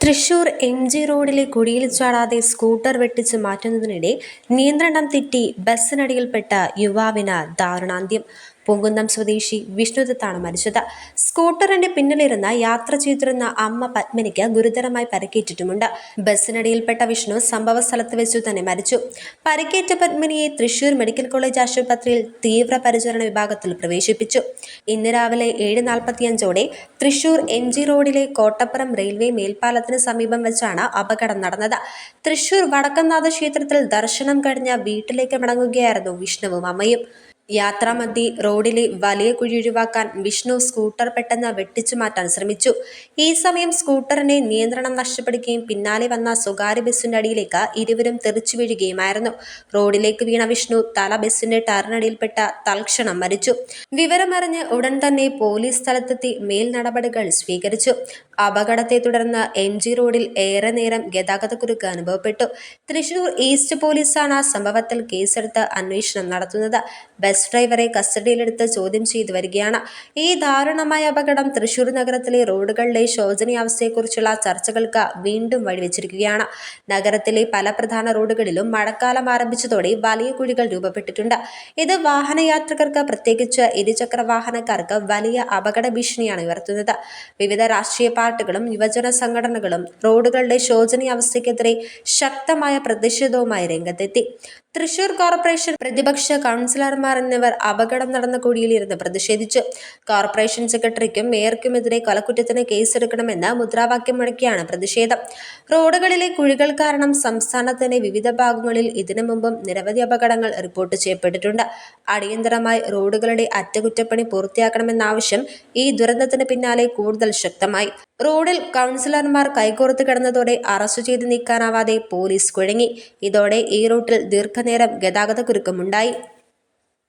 Thrissur MG റോഡിലെ കുഴിയിൽ ചാടാതെ scooter വെട്ടിച്ച് മാറ്റുന്നതിനിടെ നിയന്ത്രണം തെറ്റി ബസ്സിനടിയിൽപ്പെട്ട യുവാവിന് ദാരുണാന്ത്യം. പൂങ്കുന്നം സ്വദേശി വിഷ്ണുദത്താണ് മരിച്ചത്. സ്കൂട്ടറിന്റെ പിന്നിലിരുന്ന് യാത്ര ചെയ്തിരുന്ന അമ്മ പത്മിനിക്ക് ഗുരുതരമായി പരിക്കേറ്റിട്ടുമുണ്ട്. ബസ്സിനടിയിൽപ്പെട്ട വിഷ്ണു സംഭവ സ്ഥലത്ത് വെച്ചു തന്നെ മരിച്ചു. പരിക്കേറ്റ പത്മിനിയെ തൃശൂർ മെഡിക്കൽ കോളേജ് ആശുപത്രിയിൽ തീവ്രപരിചരണ വിഭാഗത്തിൽ പ്രവേശിപ്പിച്ചു. ഇന്ന് രാവിലെ 7:45ഓടെ തൃശൂർ എം.ജി റോഡിലെ കോട്ടപ്പുറം റെയിൽവേ മേൽപ്പാലത്തിന് സമീപം വെച്ചാണ് അപകടം നടന്നത്. തൃശൂർ വടക്കംനാഥ ക്ഷേത്രത്തിൽ ദർശനം കഴിഞ്ഞ് വീട്ടിലേക്ക് മടങ്ങുകയായിരുന്നു വിഷ്ണുവും അമ്മയും. യാത്രാമധ്യേ റോഡിലെ വലിയ കുഴി ഒഴിവാക്കാൻ വിഷ്ണു സ്കൂട്ടർ പെട്ടെന്ന് വെട്ടിച്ചു മാറ്റാൻ ശ്രമിച്ചു. ഈ സമയം സ്കൂട്ടറിന്റെ നിയന്ത്രണം നഷ്ടപ്പെടുകയും പിന്നാലെ വന്ന സ്വകാര്യ ബസ്സിന്റെ അടിയിലേക്ക് ഇരുവരും തെറിച്ചു വീഴുകയുമായിരുന്നു. റോഡിലേക്ക് വീണ വിഷ്ണു തല ബസ്സിന്റെ ടയറിനടിയിൽപ്പെട്ട തൽക്ഷണം മരിച്ചു. വിവരമറിഞ്ഞ് ഉടൻ തന്നെ പോലീസ് സ്ഥലത്തെത്തി മേൽ നടപടികൾ സ്വീകരിച്ചു. അപകടത്തെ തുടർന്ന് എം.ജി റോഡിൽ ഏറെ നേരം ഗതാഗതക്കുരുക്ക് അനുഭവപ്പെട്ടു. തൃശൂർ ഈസ്റ്റ് പോലീസാണ് സംഭവത്തിൽ കേസെടുത്ത് അന്വേഷണം നടത്തുന്നത്. ബസ് ഡ്രൈവറെ കസ്റ്റഡിയിലെടുത്ത് ചോദ്യം ചെയ്തു വരികയാണ്. ഈ ദാരുണമായ അപകടം തൃശൂർ നഗരത്തിലെ റോഡുകളുടെ ശോചനീയാവസ്ഥയെക്കുറിച്ചുള്ള ചർച്ചകൾക്ക് വീണ്ടും വഴിവെച്ചിരിക്കുകയാണ്. നഗരത്തിലെ പല പ്രധാന റോഡുകളിലും മഴക്കാലം ആരംഭിച്ചതോടെ വലിയ കുഴികൾ രൂപപ്പെട്ടിട്ടുണ്ട്. ഇത് വാഹനയാത്രികർക്ക്, പ്രത്യേകിച്ച് ഇരുചക്ര വാഹനക്കാർക്ക് വലിയ അപകട ഭീഷണിയാണ് ഉയർത്തുന്നത്. വിവിധ രാഷ്ട്രീയ പാർട്ടികളും യുവജന സംഘടനകളും റോഡുകളുടെ ശോചനീയാവസ്ഥയ്ക്കെതിരെ ശക്തമായ പ്രതിഷേധവുമായി രംഗത്തെത്തി. തൃശൂർ കോർപ്പറേഷൻ പ്രതിപക്ഷ കൗൺസിലർമാർ എന്നിവർ അപകടം നടന്ന കുഴിയിലിരുന്ന് പ്രതിഷേധിച്ചു. കോർപ്പറേഷൻ സെക്രട്ടറിക്കും മേയർക്കുമെതിരെ കൊലക്കുറ്റത്തിന് കേസെടുക്കണമെന്ന് മുദ്രാവാക്യം മുഴക്കിയാണ് പ്രതിഷേധം. റോഡുകളിലെ കുഴികൾ കാരണം സംസ്ഥാനത്തിന്റെ വിവിധ ഭാഗങ്ങളിൽ ഇതിനു മുമ്പും നിരവധി അപകടങ്ങൾ റിപ്പോർട്ട് ചെയ്യപ്പെട്ടിട്ടുണ്ട്. അടിയന്തരമായി റോഡുകളുടെ അറ്റകുറ്റപ്പണി പൂർത്തിയാക്കണമെന്ന ആവശ്യം ഈ ദുരന്തത്തിന് പിന്നാലെ കൂടുതൽ ശക്തമായി. റോഡിൽ കൗൺസിലർമാർ കൈകോർത്ത് കിടന്നതോടെ അറസ്റ്റ് ചെയ്ത് നീക്കാനാവാതെ പോലീസ് കുഴങ്ങി. ഇതോടെ ഈ റൂട്ടിൽ ദീർഘനേരം ഗതാഗതക്കുരുക്കുമുണ്ടായി.